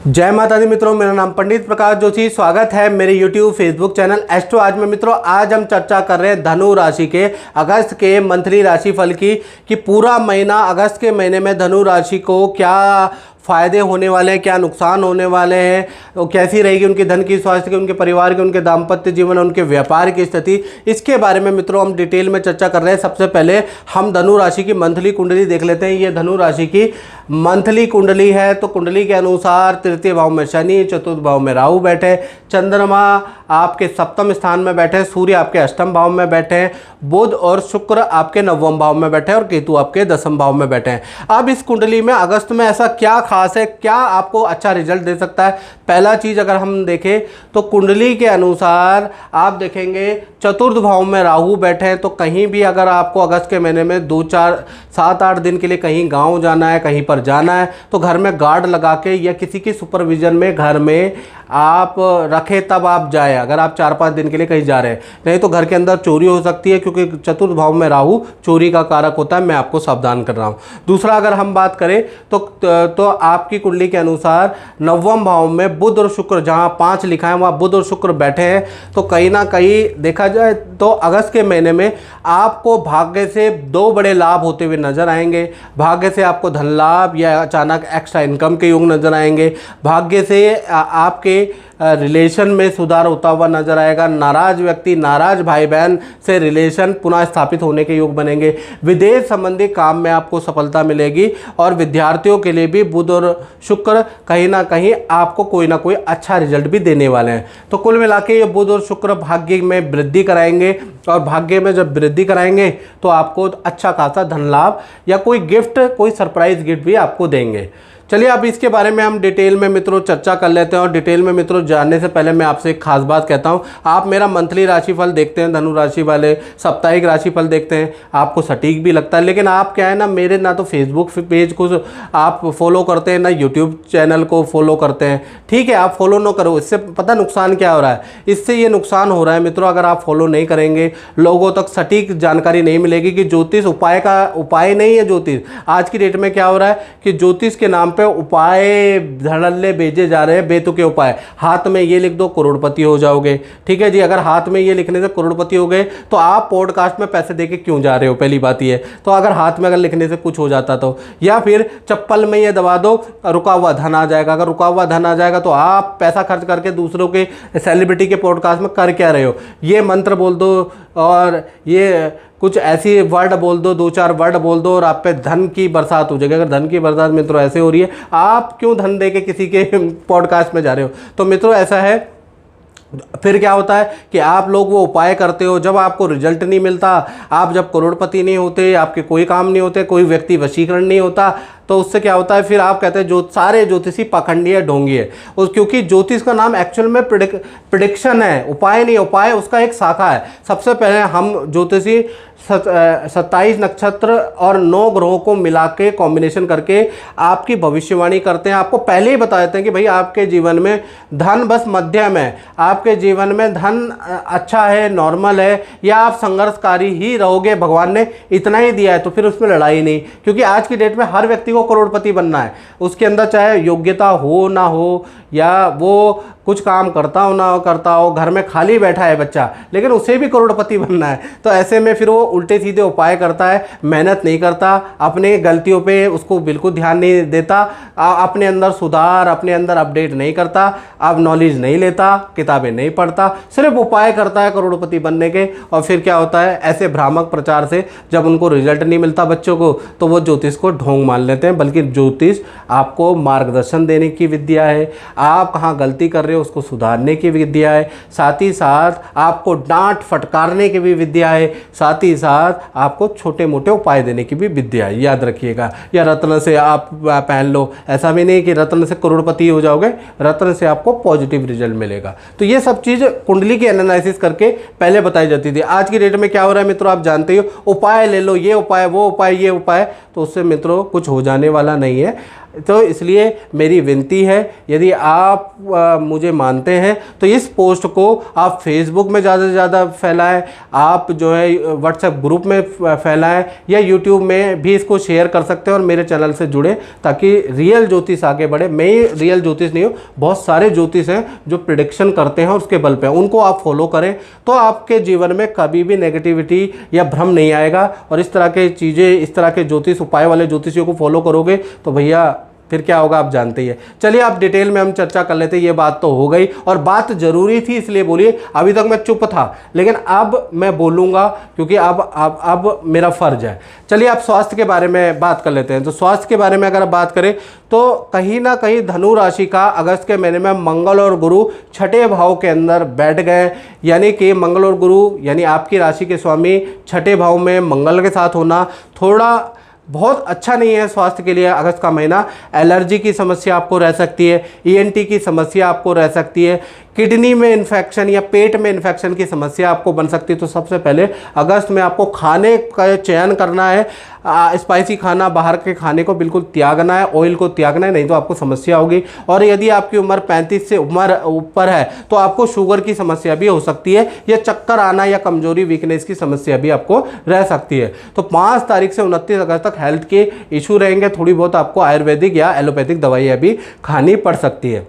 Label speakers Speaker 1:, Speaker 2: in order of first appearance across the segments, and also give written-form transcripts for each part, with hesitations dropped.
Speaker 1: जय माता दी मित्रों, मेरा नाम पंडित प्रकाश जोशी। स्वागत है मेरे YouTube फेसबुक चैनल एस्ट्रो आज में। मित्रों, आज हम चर्चा कर रहे हैं धनु राशि के अगस्त के मंथली राशिफल की कि पूरा महीना अगस्त के महीने में धनु राशि को क्या फ़ायदे होने वाले हैं, क्या नुकसान होने वाले हैं, तो कैसी रहेगी उनकी धन की, स्वास्थ्य की, उनके परिवार की, उनके दाम्पत्य जीवन, उनके व्यापार की स्थिति, इसके बारे में मित्रों हम डिटेल में चर्चा कर रहे हैं। सबसे पहले हम धनु राशि की मंथली कुंडली देख लेते हैं। ये धनु राशि की मंथली कुंडली है। तो कुंडली के अनुसार तृतीय भाव में शनि, चतुर्थ भाव में राहु बैठे, चंद्रमा आपके सप्तम स्थान में बैठे, सूर्य आपके अष्टम भाव में बैठे, बुध और शुक्र आपके नवम भाव में बैठे और केतु आपके दसम भाव में बैठे हैं। अब इस कुंडली में अगस्त में ऐसा क्या खास है, क्या आपको अच्छा रिजल्ट दे सकता है? पहला चीज़ अगर हम देखें तो कुंडली के अनुसार आप देखेंगे चतुर्थ भाव में राहु बैठे हैं। तो कहीं भी अगर आपको अगस्त के महीने में 2-4-7-8 दिन के लिए कहीं गांव जाना है, कहीं पर जाना है, तो घर में गार्ड लगा के या किसी की सुपरविजन में घर में आप रखें, तब आप जाए। अगर आप 4-5 दिन के लिए कहीं जा रहे हैं, नहीं तो घर के अंदर चोरी हो सकती है, क्योंकि चतुर्थ भाव में राहु चोरी का कारक होता है। मैं आपको सावधान कर रहा हूँ। दूसरा, अगर हम बात करें तो आपकी कुंडली के अनुसार नवम भाव में बुध और शुक्र, जहाँ 5 लिखा है वहाँ बुध और शुक्र बैठे हैं। तो कहीं ना कहीं देखा जाए तो अगस्त के महीने में आपको भाग्य से 2 बड़े लाभ होते हुए नजर आएंगे। भाग्य से आपको धन लाभ या अचानक एक्स्ट्रा इनकम के योग नजर आएंगे। भाग्य से आपके रिलेशन में सुधार होता हुआ नजर आएगा। नाराज व्यक्ति, नाराज भाई बहन से रिलेशन पुनः स्थापित होने के योग बनेंगे। विदेश संबंधी काम में आपको सफलता मिलेगी और विद्यार्थियों के लिए भी बुध और शुक्र कहीं ना कहीं आपको कोई ना कोई अच्छा रिजल्ट भी देने वाले हैं। तो कुल मिला के ये बुध और शुक्र भाग्य में वृद्धि कराएंगे, और भाग्य में जब वृद्धि कराएंगे तो आपको अच्छा खासा धन लाभ या कोई गिफ्ट, कोई सरप्राइज गिफ्ट भी आपको देंगे। चलिए अब इसके बारे में हम डिटेल में मित्रों चर्चा कर लेते हैं। और डिटेल में मित्रों जानने से पहले मैं आपसे एक खास बात कहता हूं, आप मेरा मंथली राशिफल देखते हैं, धनु राशि वाले साप्ताहिक राशिफल देखते हैं, आपको सटीक भी लगता है, लेकिन आप क्या है ना, मेरे ना तो फेसबुक पेज को आप फॉलो करते हैं, ना यूट्यूब चैनल को फॉलो करते हैं। ठीक है, आप फॉलो ना करो, इससे पता नुकसान क्या हो रहा है। इससे ये नुकसान हो रहा है मित्रों, अगर आप फॉलो नहीं करेंगे, लोगों तक सटीक जानकारी नहीं मिलेगी कि ज्योतिष उपाय का उपाय नहीं है। ज्योतिष आज की डेट में क्या हो रहा है कि ज्योतिष के नाम पे उपाय धड़ल्ले भेजे जा रहे हैं, बेतुके उपाय। हाथ में ये लिख दो करोड़पति हो जाओगे। ठीक है जी, अगर हाथ में ये लिखने से करोड़पति हो गए तो आप पॉडकास्ट में पैसे देके क्यों जा रहे हो? पहली बात ये। तो अगर हाथ में अगर लिखने से कुछ हो जाता तो, या फिर चप्पल में ये दबा दो रुका हुआ धन आ जाएगा। अगर रुका हुआ धन आ जाएगा तो आप पैसा खर्च करके दूसरों के सेलिब्रिटी के पॉडकास्ट में कर क्या रहे हो? ये मंत्र बोल दो और ये कुछ ऐसी वर्ड बोल दो, 2-4 वर्ड बोल दो और आप पे धन की बरसात हो जाएगी। अगर धन की बरसात मित्रों ऐसे हो रही है, आप क्यों धन दे के किसी के पॉडकास्ट में जा रहे हो? तो मित्रों ऐसा है, फिर क्या होता है कि आप लोग वो उपाय करते हो, जब आपको रिजल्ट नहीं मिलता, आप जब करोड़पति नहीं होते, आपके कोई काम नहीं होते, कोई व्यक्ति वशीकरण नहीं होता, तो उससे क्या होता है, फिर आप कहते हैं जो सारे ज्योतिषी पाखंडी है, ढोंगी है। क्योंकि ज्योतिष का नाम एक्चुअल में प्रिडिक्शन है, उपाय नहीं। उपाय उसका एक शाखा है। सबसे पहले हम ज्योतिषी 27 नक्षत्र और 9 ग्रहों को मिला के कॉम्बिनेशन करके आपकी भविष्यवाणी करते हैं। आपको पहले ही बता देते हैं कि भाई आपके जीवन में धन बस मध्यम है, आपके जीवन में धन अच्छा है, नॉर्मल है, या आप संघर्षकारी ही रहोगे, भगवान ने इतना ही दिया है, तो फिर उसमें लड़ाई नहीं। क्योंकि आज की डेट में हर व्यक्ति को करोड़पति बनना है। उसके अंदर चाहे योग्यता हो ना हो, या वो कुछ काम करता हो ना करता हो, घर में खाली बैठा है बच्चा, लेकिन उसे भी करोड़पति बनना है। तो ऐसे में फिर वो उल्टे सीधे उपाय करता है, मेहनत नहीं करता, अपने गलतियों पे उसको बिल्कुल ध्यान नहीं देता, अपने अंदर सुधार, अपने अंदर अपडेट नहीं करता, अब नॉलेज नहीं लेता, किताबें नहीं पढ़ता, सिर्फ उपाय करता है करोड़पति बनने के। और फिर क्या होता है, ऐसे भ्रामक प्रचार से जब उनको रिजल्ट नहीं मिलता बच्चों को, तो वो ज्योतिष को ढोंग मान लेते हैं। बल्कि ज्योतिष आपको मार्गदर्शन देने की विद्या है, आप कहाँ गलती कर रहे हो उसको सुधारने की विद्या है, साथ ही साथ आपको डांट फटकारने की भी विद्या है, साथ ही साथ आपको छोटे मोटे उपाय देने की भी विद्या है। याद रखिएगा, या रत्न से आप पहन लो, ऐसा भी नहीं कि रत्न से करोड़पति हो जाओगे, रत्न से आपको पॉजिटिव रिजल्ट मिलेगा। तो ये सब चीज़ कुंडली की एनालिसिस करके पहले बताई जाती थी। आज की डेट में क्या हो रहा है मित्रों, आप जानते हो, उपाय ले लो, ये उपाय, वो उपाय, ये उपाय, तो उससे मित्रों कुछ हो जाने वाला नहीं है। तो इसलिए मेरी विनती है, यदि आप मुझे मानते हैं तो इस पोस्ट को आप फेसबुक में ज़्यादा से ज़्यादा फैलाएं, आप जो है व्हाट्सएप ग्रुप में फैलाएं, या यूट्यूब में भी इसको शेयर कर सकते हैं और मेरे चैनल से जुड़े, ताकि रियल ज्योतिष आगे बढ़े। मैं ही रियल ज्योतिष नहीं हूँ, बहुत सारे ज्योतिष हैं जो प्रिडिक्शन करते हैं और उसके बल पे, उनको आप फॉलो करें तो आपके जीवन में कभी भी नेगेटिविटी या भ्रम नहीं आएगा। और इस तरह के चीज़ें, इस तरह के ज्योतिष उपाय वाले ज्योतिषियों को फॉलो करोगे तो भैया फिर क्या होगा आप जानते ही है। चलिए आप डिटेल में हम चर्चा कर लेते हैं। ये बात तो हो गई और बात जरूरी थी इसलिए बोलिए, अभी तक मैं चुप था लेकिन अब मैं बोलूँगा क्योंकि अब मेरा फर्ज है। चलिए आप स्वास्थ्य के बारे में बात कर लेते हैं। तो स्वास्थ्य के बारे में अगर आप बात करें तो कहीं ना कहीं धनु राशि का अगस्त के महीने में मंगल और गुरु छठे भाव के अंदर बैठ गए, यानी कि मंगल और गुरु यानी आपकी राशि के स्वामी छठे भाव में मंगल के साथ होना थोड़ा बहुत अच्छा नहीं है स्वास्थ्य के लिए। अगस्त का महीना एलर्जी की समस्या आपको रह सकती है, ईएनटी की समस्या आपको रह सकती है, किडनी में इन्फेक्शन या पेट में इन्फेक्शन की समस्या आपको बन सकती है। तो सबसे पहले अगस्त में आपको खाने का चयन करना है, स्पाइसी खाना, बाहर के खाने को बिल्कुल त्यागना है, ऑयल को त्यागना है, नहीं तो आपको समस्या होगी। और यदि आपकी उम्र 35 से ऊपर है तो आपको शुगर की समस्या भी हो सकती है, या चक्कर आना या कमजोरी वीकनेस की समस्या भी आपको रह सकती है। तो 5 तारीख से 29 अगस्त तक हेल्थ के इशू रहेंगे, थोड़ी बहुत आपको आयुर्वेदिक या एलोपैथिक दवाइयाँ भी खानी पड़ सकती है।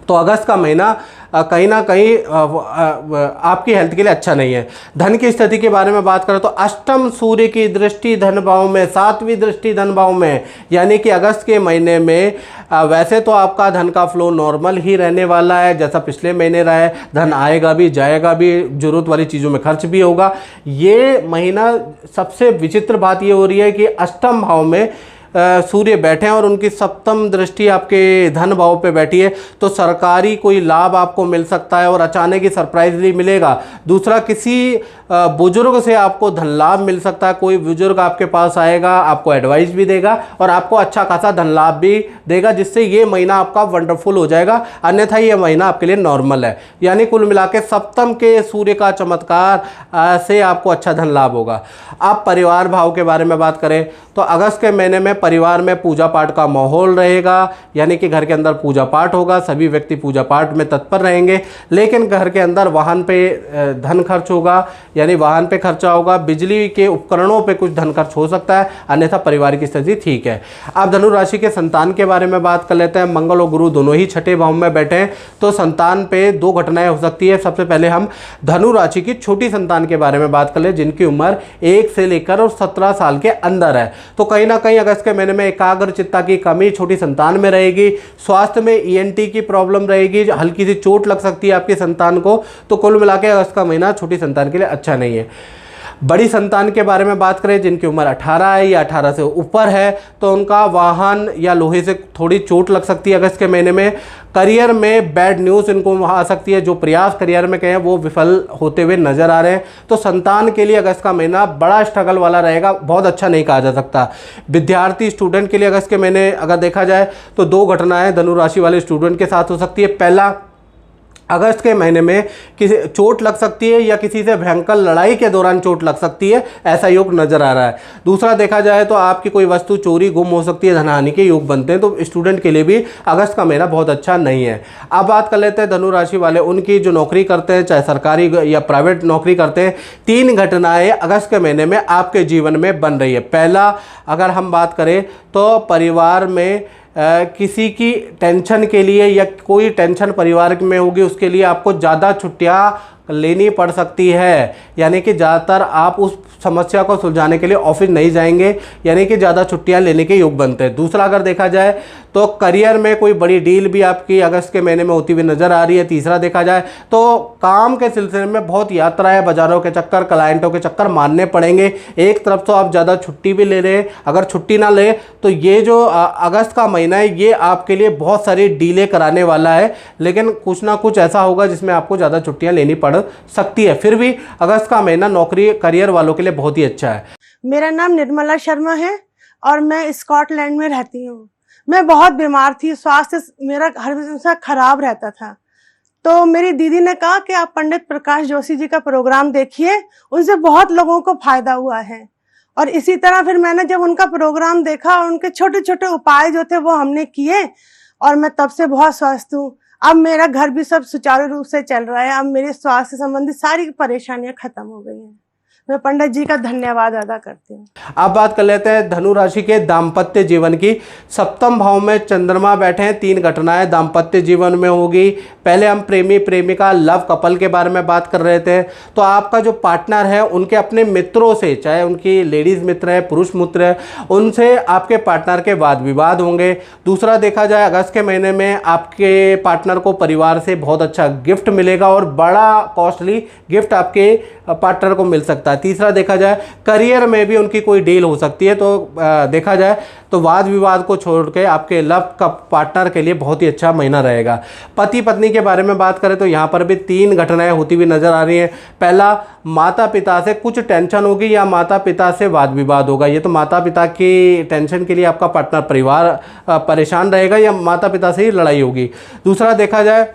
Speaker 1: तो अगस्त का महीना कहीं ना कहीं आपकी हेल्थ के लिए अच्छा नहीं है। धन की स्थिति के बारे में बात करें तो अष्टम सूर्य की दृष्टि धन भाव में, 7वीं दृष्टि धन भाव में, यानी कि अगस्त के महीने में वैसे तो आपका धन का फ्लो नॉर्मल ही रहने वाला है, जैसा पिछले महीने रहा है। धन आएगा भी जाएगा भी, जरूरत वाली चीज़ों में खर्च भी होगा। ये महीना सबसे विचित्र बात ये हो रही है कि अष्टम भाव में सूर्य बैठे हैं और उनकी सप्तम दृष्टि आपके धन भाव पे बैठी है, तो सरकारी कोई लाभ आपको मिल सकता है और अचानक ही सरप्राइजली मिलेगा। दूसरा, किसी बुजुर्ग से आपको धन लाभ मिल सकता है, कोई बुजुर्ग आपके पास आएगा, आपको एडवाइस भी देगा और आपको अच्छा खासा धन लाभ भी देगा, जिससे ये महीना आपका वंडरफुल हो जाएगा। अन्यथा ये महीना आपके लिए नॉर्मल है। यानी कुल मिला के सप्तम के सूर्य का चमत्कार से आपको अच्छा धन लाभ होगा। आप परिवार भाव के बारे में बात करें तो अगस्त के महीने में परिवार में पूजा पाठ का माहौल रहेगा, यानी कि घर के अंदर पूजा पाठ होगा, सभी व्यक्ति पूजा पाठ में तत्पर रहेंगे। लेकिन घर के अंदर वाहन पे धन खर्च होगा, यानी वाहन पे खर्चा होगा, बिजली के उपकरणों पे कुछ धन खर्च हो सकता है, अन्यथा परिवार की स्थिति ठीक है। अब धनु राशि के संतान के बारे में बात कर लेते हैं। मंगल और गुरु दोनों ही छठे भाव में बैठे हैं, तो संतान पे 2 घटनाएं हो सकती है। सबसे पहले हम धनु राशि की छोटी संतान के बारे में बात कर ले, जिनकी उम्र 1 से लेकर और 17 साल के अंदर है। तो कहीं ना कहीं अगस्त के महीने में एकाग्रचित्ता की कमी छोटी संतान में रहेगी। स्वास्थ्य में ईएनटी की प्रॉब्लम रहेगी, हल्की सी चोट लग सकती है आपकी संतान को। तो कुल मिला के अगस्त का महीना छोटी संतान के लिए अच्छा नहीं है। बड़ी संतान के बारे में बात करें, जिनकी उम्र 18 है या 18 से ऊपर है, तो उनका वाहन या लोहे से थोड़ी चोट लग सकती है अगस्त के महीने में। करियर में बैड न्यूज़ इनको आ सकती है, जो प्रयास करियर में कहें वो विफल होते हुए नजर आ रहे हैं। तो संतान के लिए अगस्त का महीना बड़ा स्ट्रगल वाला रहेगा, बहुत अच्छा नहीं कहा जा सकता। विद्यार्थी स्टूडेंट के लिए अगस्त के महीने अगर देखा जाए तो 2 घटनाएं धनु राशि वाले स्टूडेंट के साथ हो सकती है। पहला, अगस्त के महीने में किसी चोट लग सकती है या किसी से भयंकर लड़ाई के दौरान चोट लग सकती है, ऐसा योग नजर आ रहा है। दूसरा, देखा जाए तो आपकी कोई वस्तु चोरी गुम हो सकती है, धनहानि के योग बनते हैं। तो स्टूडेंट के लिए भी अगस्त का महीना बहुत अच्छा नहीं है। अब बात कर लेते हैं धनु राशि वाले, उनकी जो नौकरी करते हैं, चाहे सरकारी या प्राइवेट नौकरी करते हैं। 3 घटनाएं अगस्त के महीने में आपके जीवन में बन रही है। पहला, अगर हम बात करें तो परिवार में किसी की टेंशन के लिए या कोई टेंशन परिवार में होगी, उसके लिए आपको ज़्यादा छुट्टियाँ लेनी पड़ सकती है, यानी कि ज़्यादातर आप उस समस्या को सुलझाने के लिए ऑफिस नहीं जाएंगे, यानी कि ज़्यादा छुट्टियां लेने के योग बनते हैं। दूसरा, अगर देखा जाए तो करियर में कोई बड़ी डील भी आपकी अगस्त के महीने में होती हुई नज़र आ रही है। तीसरा, देखा जाए तो काम के सिलसिले में बहुत यात्राएं, बाजारों के चक्कर, क्लाइंटों के चक्कर मारने पड़ेंगे। एक तरफ तो आप ज़्यादा छुट्टी भी ले रहे हैं, अगर छुट्टी ना ले तो ये जो अगस्त का महीना है ये आपके लिए बहुत सारी डीलें कराने वाला है, लेकिन कुछ ना कुछ ऐसा होगा जिसमें आपको ज़्यादा छुट्टियाँ लेनी पड़ सकती है। फिर भी अगस्त का महीना नौकरी करियर वालों के लिए बहुत ही अच्छा है।
Speaker 2: मेरा नाम निर्मला शर्मा है और मैं स्कॉटलैंड में रहती हूँ। मैं बहुत बीमार थी, स्वास्थ्य मेरा हमेशा खराब रहता था। तो मेरी दीदी ने कहा कि आप पंडित प्रकाश जोशी जी का प्रोग्राम देखिए, उनसे बहुत लोगों को फायदा हुआ है। और इसी तरह फिर मैंने जब उनका प्रोग्राम देखा और उनके छोटे छोटे उपाय जो थे वो हमने किए और मैं तब से बहुत स्वस्थ हूँ। अब मेरा घर भी सब सुचारू रूप से चल रहा है। अब मेरे स्वास्थ्य संबंधी सारी परेशानियां खत्म हो गई हैं। मैं पंडित जी का धन्यवाद अदा करती हूँ।
Speaker 1: अब बात कर लेते हैं धनु राशि के दाम्पत्य जीवन की। सप्तम भाव में चंद्रमा बैठे हैं। 3 घटनाएं दाम्पत्य जीवन में होगी। पहले हम प्रेमी प्रेमिका लव कपल के बारे में बात कर रहे थे। तो आपका जो पार्टनर है उनके अपने मित्रों से, चाहे उनकी लेडीज़ मित्र है, पुरुष मित्र है, उनसे आपके पार्टनर के वाद विवाद होंगे। दूसरा देखा जाए अगस्त के महीने में आपके पार्टनर को परिवार से बहुत अच्छा गिफ्ट मिलेगा और बड़ा कॉस्टली गिफ्ट आपके पार्टनर को मिल सकता है। तीसरा देखा जाए करियर में भी उनकी कोई डील हो सकती है। तो देखा जाए तो वाद विवाद को छोड़ के आपके लव का पार्टनर के लिए बहुत ही अच्छा महीना रहेगा। पति पत्नी के बारे में बात करें तो यहाँ पर भी 3 घटनाएं होती हुई नजर आ रही हैं। पहला, माता पिता से कुछ टेंशन होगी या माता पिता से वाद विवाद होगा। ये तो माता पिता की टेंशन के लिए आपका पार्टनर परिवार परेशान रहेगा या माता पिता से ही लड़ाई होगी। दूसरा देखा जाए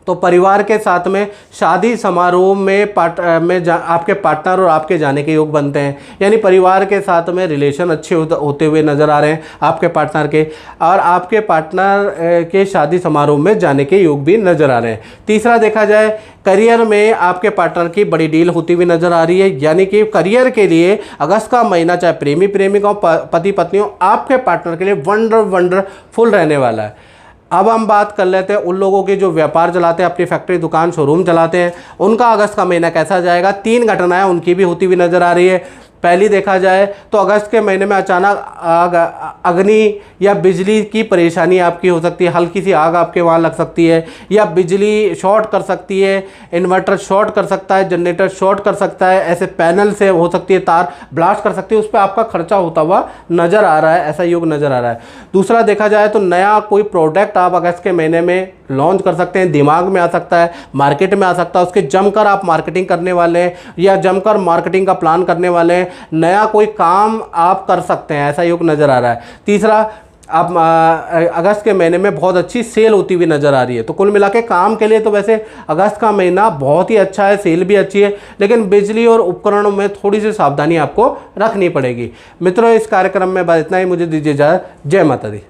Speaker 1: तो परिवार के साथ में शादी समारोह में आपके पार्टनर और आपके जाने के योग बनते हैं, यानी परिवार के साथ में रिलेशन अच्छे होते हुए नज़र आ रहे हैं आपके पार्टनर के, और आपके पार्टनर के शादी समारोह में जाने के योग भी नज़र आ रहे हैं। तीसरा देखा जाए करियर में आपके पार्टनर की बड़ी डील होती हुई नज़र आ रही है, यानी कि करियर के लिए अगस्त का महीना चाहे प्रेमी प्रेमिका पति पत्नियों आपके पार्टनर के लिए वंडरफुल रहने वाला है। अब हम बात कर लेते हैं उन लोगों के जो व्यापार चलाते हैं, अपनी फैक्ट्री दुकान शोरूम चलाते हैं, उनका अगस्त का महीना कैसा जाएगा। 3 घटनाएं उनकी भी होती हुई नज़र आ रही है। पहली देखा जाए तो अगस्त के महीने में अचानक अग्नि या बिजली की परेशानी आपकी हो सकती है। हल्की सी आग आपके वहाँ लग सकती है या बिजली शॉर्ट कर सकती है, इन्वर्टर शॉर्ट कर सकता है, जनरेटर शॉर्ट कर सकता है, ऐसे पैनल से हो सकती है तार ब्लास्ट कर सकती है, उस पर आपका खर्चा होता हुआ नज़र आ रहा है, ऐसा योग नज़र आ रहा है। दूसरा देखा जाए तो नया कोई प्रोडक्ट आप अगस्त के महीने में लॉन्च कर सकते हैं, दिमाग में आ सकता है, मार्केट में आ सकता है, उसके जमकर आप मार्केटिंग करने वाले हैं या जमकर मार्केटिंग का प्लान करने वाले हैं, नया कोई काम आप कर सकते हैं, ऐसा योग नज़र आ रहा है। तीसरा, आप अगस्त के महीने में बहुत अच्छी सेल होती हुई नज़र आ रही है। तो कुल मिला के काम के लिए तो वैसे अगस्त का महीना बहुत ही अच्छा है, सेल भी अच्छी है, लेकिन बिजली और उपकरणों में थोड़ी सी सावधानी आपको रखनी पड़ेगी। मित्रों, इस कार्यक्रम में बस इतना ही। मुझे दीजिए इजाज़त। जय माता दी।